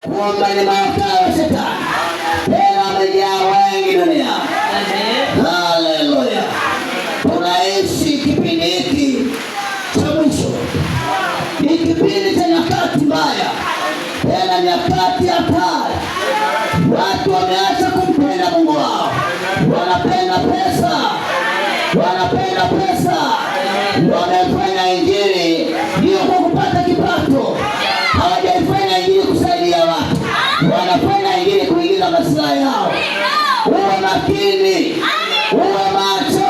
Kuomba ni mafuta ya Shetani. Tena amejaa wengi dunia. Haleluya. Tunaishi kipindi hiki cha mwisho. Ni kipindi cha nyakati mbaya. Tena nyakati hatari. Watu wameacha kumpenda Mungu wao. Wanapenda pesa. Wanapenda pesa. Wamefanya injili ndio kwa kupata kipato. Hawajaifanya injili kusaidia watu. Wanafanya injili kuingiza maslahi yao. Uwe makini. Uwe macho.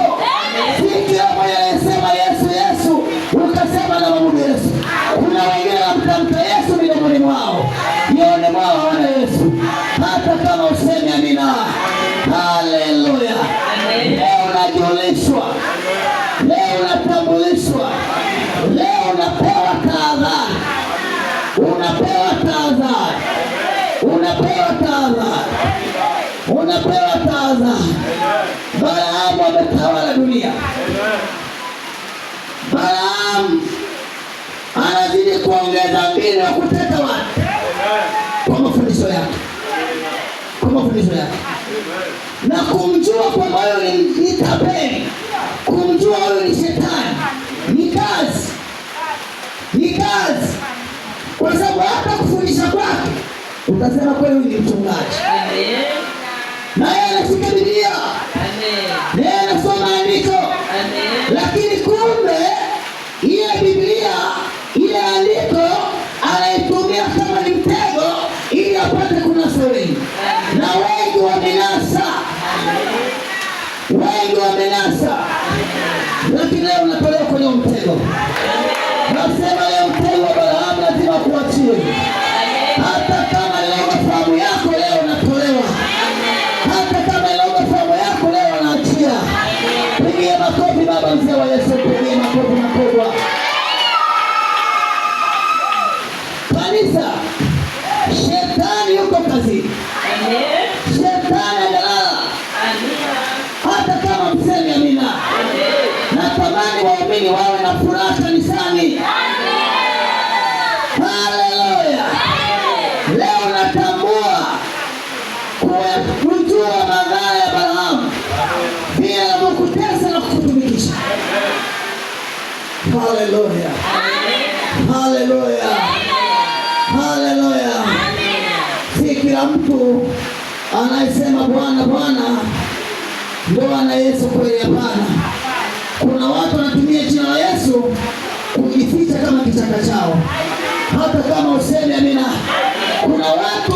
Sikia moja anasema Yesu Yesu. Ukasema na Mungu Yesu. Kuna wengine wanamtamka Yesu midomoni mwao. Mioni mwao hawana Yesu. Hata kama useme amina. Haleluya. Leo unajulishwa. Leo unatambulishwa. Leo unapewa tahadhari. Unapewa tahadhari. Unapewa tahadhari. Unapewa tahadhari. Balaamu ametawala dunia. Balaamu anazidi kuongeza mbinu ya kuteka watu kwa mafundisho yake. Kwa mafundisho yake. Na kumjua kwamba wewe ni tapeli. Kumjua wewe ni shetani. Ni kazi. Ni kazi. Kwa sababu hata kufundisha kwake utasema kweli ni mchungaji. Amen. Na yeye anashika Biblia. Amen. Na yeye anasoma andiko. Amen. Lakini kumbe ile Biblia, ile andiko anaitumia kama ni mtego ili apate kunasa wengi. Na wengi wamenasa. Wengi wamenasa. Lakini leo unatolewa kwenye mtego. Nasema leo mtego wa Balaamu lazima kuachie. Hata kama leo mafahamu yako leo unatolewa. Hata kama leo mafahamu yako leo unaachia. Pigia makofi baba mzee wa Yesu, pigia makofi makubwa. Kanisa, shetani yuko kazini. Shetani analala. Hata kama mseme amina. Natamani waumini wawe na furaha kanisani. Haleluya. Leo natambua kujua madhara ya Balaamu bila kukutesa na kukutumikisha. Haleluya. Haleluya. Haleluya. Si kila mtu anayesema Bwana Bwana ndio ana Yesu kweli, hapana. Kuna watu wanatumia jina la Yesu kujificha kama kichaka chao. Hata kama useme amina. Kuna watu